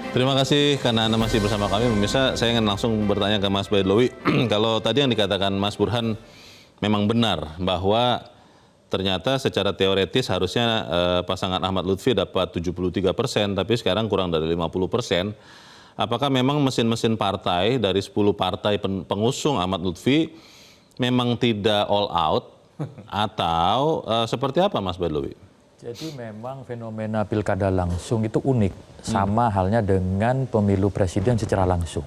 Terima kasih karena Anda masih bersama kami. Pemirsa, saya ingin langsung bertanya ke Mas Baidlawi. Kalau tadi yang dikatakan Mas Burhan memang benar bahwa ternyata secara teoretis harusnya pasangan Ahmad Lutfi dapat 73%, tapi sekarang kurang dari 50%. Apakah memang mesin-mesin partai dari 10 partai pengusung Ahmad Lutfi memang tidak all out atau seperti apa Mas Baidlawi? Jadi memang fenomena pilkada langsung itu unik, sama halnya dengan pemilu presiden secara langsung.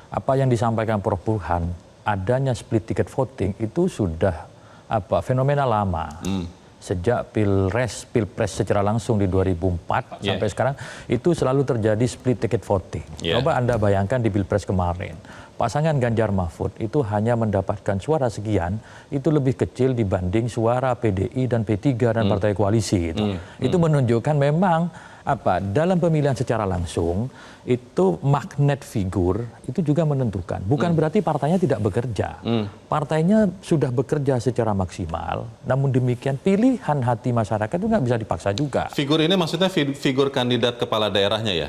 Apa yang disampaikan Prof. Burhan, adanya split ticket voting itu sudah fenomena lama. Sejak pilpres secara langsung di 2004 sampai sekarang itu selalu terjadi split ticket voting. Coba Anda bayangkan di pilpres kemarin, pasangan Ganjar Mahfud itu hanya mendapatkan suara sekian, itu lebih kecil dibanding suara PDI dan P3 dan partai koalisi. Itu menunjukkan memang dalam pemilihan secara langsung itu magnet figur itu juga menentukan. Bukan berarti partainya tidak bekerja. Partainya sudah bekerja secara maksimal, namun demikian pilihan hati masyarakat itu nggak bisa dipaksa juga. Figur ini maksudnya figur kandidat kepala daerahnya ya?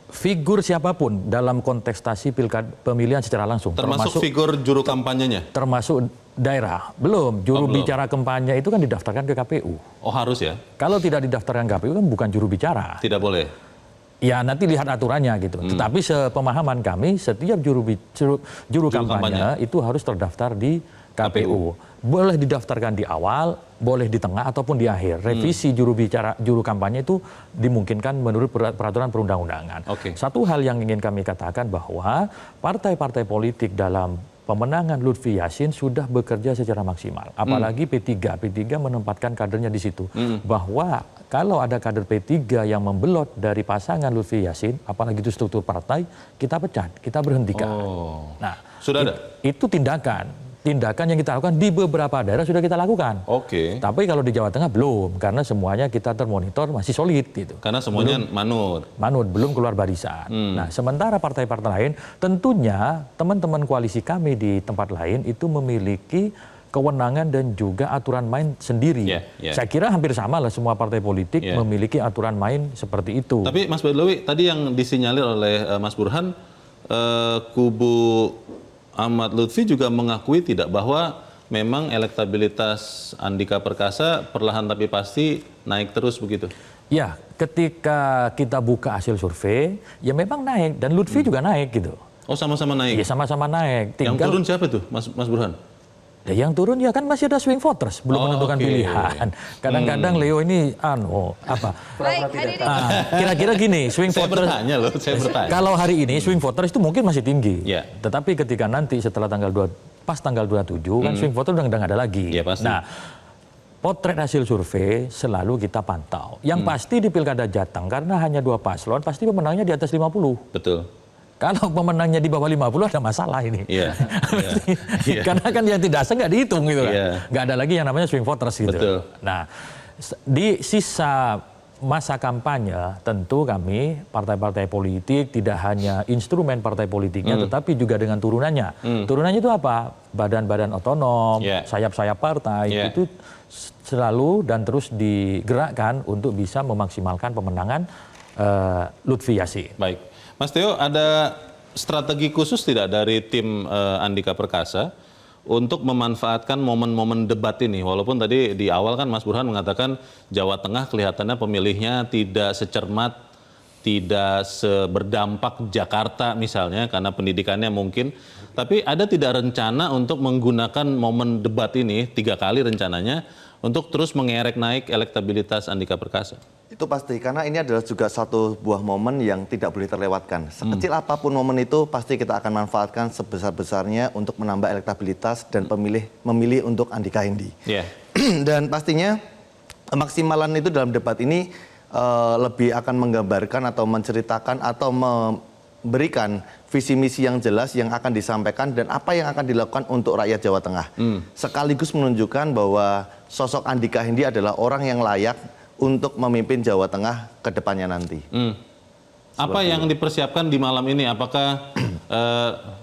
Figur siapapun dalam kontestasi pemilihan secara langsung. Termasuk figur juru kampanyenya? Termasuk daerah. Belum. Juru bicara kampanye itu kan didaftarkan ke KPU. Oh harus ya? Kalau tidak didaftarkan KPU kan bukan juru bicara. Tidak boleh? Ya nanti lihat aturannya gitu. Tetapi sepemahaman kami setiap juru kampanye itu harus terdaftar di KPU. Boleh didaftarkan di awal, boleh di tengah ataupun di akhir. Revisi juru kampanye itu dimungkinkan menurut peraturan perundang-undangan. Satu hal yang ingin kami katakan bahwa partai-partai politik dalam pemenangan Lutfi Yassin sudah bekerja secara maksimal. Apalagi P3 menempatkan kadernya di situ. Bahwa kalau ada kader P3 yang membelot dari pasangan Lutfi Yassin, apalagi itu struktur partai, kita pecat, kita berhentikan. Nah, sudah ada? Itu tindakan yang kita lakukan di beberapa daerah sudah kita lakukan. Tapi kalau di Jawa Tengah belum, karena semuanya kita termonitor masih solid gitu. Karena semuanya manut, belum keluar barisan. Nah, sementara partai-partai lain, tentunya teman-teman koalisi kami di tempat lain itu memiliki kewenangan dan juga aturan main sendiri. Saya kira hampir sama lah semua partai politik memiliki aturan main seperti itu. Tapi Mas Baidlawi, tadi yang disinyalir oleh Mas Burhan, kubu Ahmad Lutfi juga mengakui tidak bahwa memang elektabilitas Andika Perkasa perlahan tapi pasti naik terus begitu? Ya, ketika kita buka hasil survei, ya memang naik dan Lutfi juga naik gitu. Oh sama-sama naik? Iya sama-sama naik. Yang turun siapa tuh Mas Burhan? Ya, yang turun ya kan masih ada swing voters, belum menentukan pilihan. Kadang-kadang Leo ini kira-kira gini, swing voters. Saya bertanya. Kalau hari ini swing voters itu mungkin masih tinggi. Tetapi ketika nanti setelah tanggal 27 kan swing voters udah nggak ada lagi. Nah, potret hasil survei selalu kita pantau. Yang pasti di Pilkada Jateng karena hanya 2 paslon, pasti pemenangnya di atas 50. Betul. Kalau pemenangnya di bawah 50 ada masalah ini. Karena kan yang tidak sah nggak dihitung gitu kan. Nggak ada lagi yang namanya swing voters gitu. Betul. Nah, di sisa masa kampanye tentu kami partai-partai politik tidak hanya instrumen partai politiknya tetapi juga dengan turunannya. Turunannya itu apa? Badan-badan otonom, sayap-sayap partai itu selalu dan terus digerakkan untuk bisa memaksimalkan pemenangan Lutfi Yassin. Baik. Mas Theo, ada strategi khusus tidak dari tim Andika Perkasa untuk memanfaatkan momen-momen debat ini? Walaupun tadi di awal kan Mas Burhan mengatakan Jawa Tengah kelihatannya pemilihnya tidak secermat, tidak seberdampak Jakarta misalnya karena pendidikannya mungkin. Tapi ada tidak rencana untuk menggunakan momen debat ini 3 kali rencananya untuk terus mengerek naik elektabilitas Andika Perkasa? Itu pasti, karena ini adalah juga satu buah momen yang tidak boleh terlewatkan. Sekecil apapun momen itu, pasti kita akan manfaatkan sebesar-besarnya untuk menambah elektabilitas dan memilih untuk Andika Hindi. Dan pastinya maksimalan itu dalam debat ini lebih akan menggambarkan atau menceritakan atau memberikan visi misi yang jelas yang akan disampaikan dan apa yang akan dilakukan untuk rakyat Jawa Tengah. Sekaligus menunjukkan bahwa sosok Andika Hindi adalah orang yang layak untuk memimpin Jawa Tengah ke depannya nanti. Apa yang dipersiapkan di malam ini? Apakah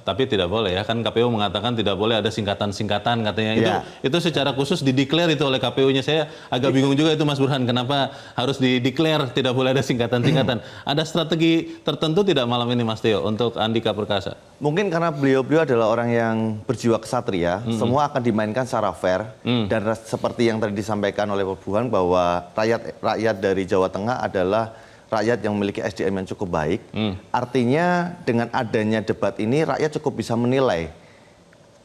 Tapi tidak boleh ya, kan KPU mengatakan tidak boleh ada singkatan-singkatan katanya. Itu secara khusus dideklar itu oleh KPU-nya. Saya agak bingung juga itu Mas Burhan, kenapa harus dideklar tidak boleh ada singkatan-singkatan. Ada strategi tertentu tidak malam ini Mas Teo untuk Andika Perkasa? Mungkin karena beliau-beliau adalah orang yang berjiwa kesatria, semua akan dimainkan secara fair, dan seperti yang tadi disampaikan oleh Pak Burhan bahwa rakyat dari Jawa Tengah adalah rakyat yang memiliki SDM yang cukup baik. Artinya dengan adanya debat ini rakyat cukup bisa menilai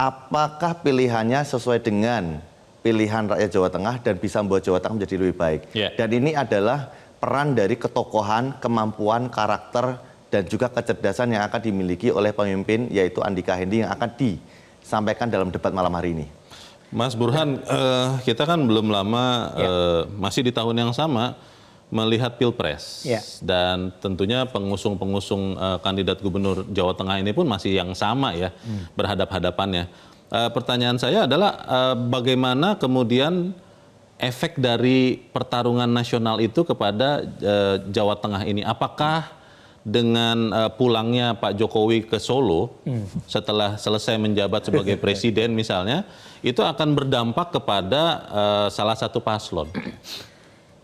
apakah pilihannya sesuai dengan pilihan rakyat Jawa Tengah dan bisa membuat Jawa Tengah menjadi lebih baik. Dan ini adalah peran dari ketokohan, kemampuan, karakter, dan juga kecerdasan yang akan dimiliki oleh pemimpin yaitu Andika Hendy yang akan disampaikan dalam debat malam hari ini. Mas Burhan, kita kan belum lama, masih di tahun yang sama, melihat Pilpres. Dan tentunya pengusung-pengusung kandidat gubernur Jawa Tengah ini pun masih yang sama ya, berhadap-hadapannya. Pertanyaan saya adalah bagaimana kemudian efek dari pertarungan nasional itu kepada Jawa Tengah ini? Apakah dengan pulangnya Pak Jokowi ke Solo setelah selesai menjabat sebagai presiden misalnya, itu akan berdampak kepada salah satu paslon?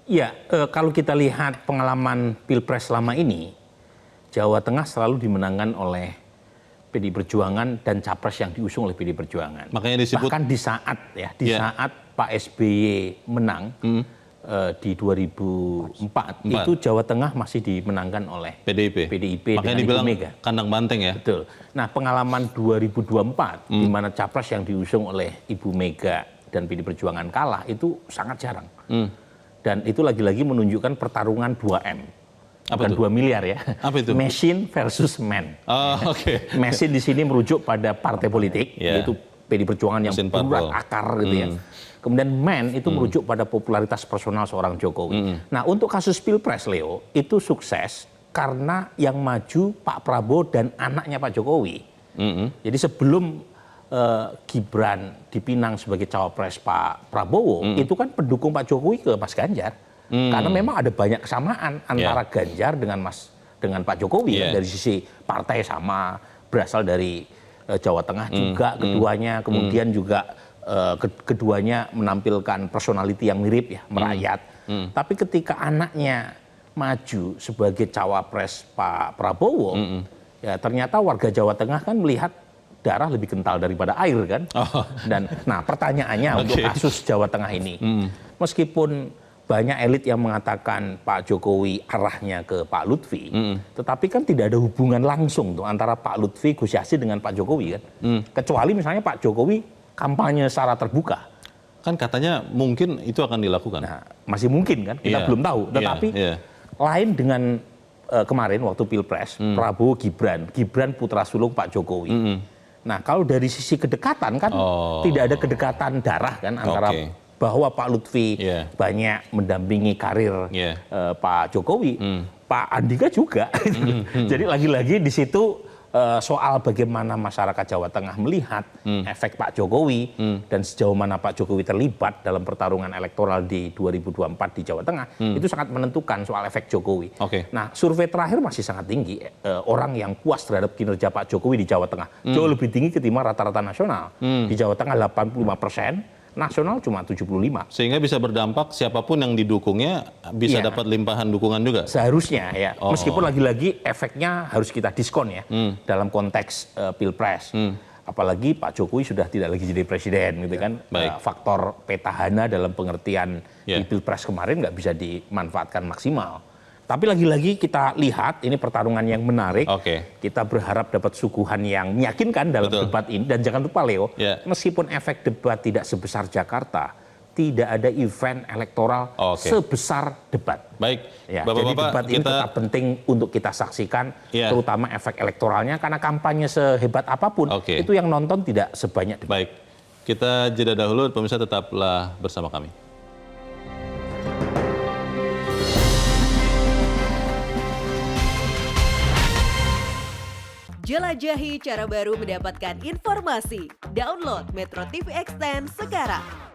Ya, kalau kita lihat pengalaman Pilpres selama ini, Jawa Tengah selalu dimenangkan oleh PDI Perjuangan dan capres yang diusung oleh PDI Perjuangan. Makanya disebut bahkan di saat Pak SBY menang di 2004 itu Jawa Tengah masih dimenangkan oleh PDIP makanya dengan dibilang Ibu Mega. Kandang banteng ya. Betul. Nah, pengalaman 2024 di mana capres yang diusung oleh Ibu Mega dan PDI Perjuangan kalah itu sangat jarang. Dan itu lagi-lagi menunjukkan pertarungan 2M. Bukan 2 miliar ya. Apa itu? Machine versus man. Machine di sini merujuk pada partai politik, yaitu PDI Perjuangan yang berat akar gitu ya. Kemudian man itu merujuk pada popularitas personal seorang Jokowi. Nah, untuk kasus Pilpres, Leo, itu sukses karena yang maju Pak Prabowo dan anaknya Pak Jokowi. Jadi sebelum Gibran dipinang sebagai cawapres Pak Prabowo, itu kan pendukung Pak Jokowi ke Mas Ganjar. Karena memang ada banyak kesamaan antara Ganjar dengan Pak Jokowi ya, dari sisi partai sama, berasal dari Jawa Tengah juga keduanya, kemudian juga keduanya menampilkan personality yang mirip ya, merayat. Tapi ketika anaknya maju sebagai cawapres Pak Prabowo, ya ternyata warga Jawa Tengah kan melihat darah lebih kental daripada air kan. Dan nah pertanyaannya untuk kasus Jawa Tengah ini, meskipun banyak elit yang mengatakan Pak Jokowi arahnya ke Pak Lutfi, tetapi kan tidak ada hubungan langsung tuh antara Pak Lutfi Gus Yassin dengan Pak Jokowi kan. Kecuali misalnya Pak Jokowi kampanye secara terbuka. Kan katanya mungkin itu akan dilakukan. Nah, masih mungkin kan, kita belum tahu. Tetapi lain dengan kemarin waktu Pilpres, Prabowo Gibran putra sulung Pak Jokowi. Nah, kalau dari sisi kedekatan kan tidak ada kedekatan darah kan antara bahwa Pak Lutfi banyak mendampingi karir Pak Jokowi, Pak Andika juga. Jadi lagi-lagi di situ soal bagaimana masyarakat Jawa Tengah melihat efek Pak Jokowi dan sejauh mana Pak Jokowi terlibat dalam pertarungan elektoral di 2024 di Jawa Tengah, itu sangat menentukan soal efek Jokowi. Nah, survei terakhir masih sangat tinggi. Orang yang puas terhadap kinerja Pak Jokowi di Jawa Tengah jauh lebih tinggi ketimbang rata-rata nasional. Di Jawa Tengah 85%, nasional cuma 75. Sehingga bisa berdampak siapapun yang didukungnya bisa dapat limpahan dukungan juga. Seharusnya ya. Meskipun lagi-lagi efeknya harus kita diskon ya dalam konteks Pilpres. Apalagi Pak Jokowi sudah tidak lagi jadi presiden gitu kan. Faktor petahana dalam pengertian di Pilpres kemarin nggak bisa dimanfaatkan maksimal. Tapi lagi-lagi kita lihat ini pertarungan yang menarik. Kita berharap dapat suguhan yang meyakinkan dalam debat ini. Dan jangan lupa Leo, meskipun efek debat tidak sebesar Jakarta, tidak ada event elektoral sebesar debat. Ya, jadi debat ini tetap penting untuk kita saksikan, terutama efek elektoralnya. Karena kampanye sehebat apapun, itu yang nonton tidak sebanyak debat. Kita jeda dahulu, pemirsa tetaplah bersama kami. Jelajahi cara baru mendapatkan informasi. Download Metro TV Extend sekarang.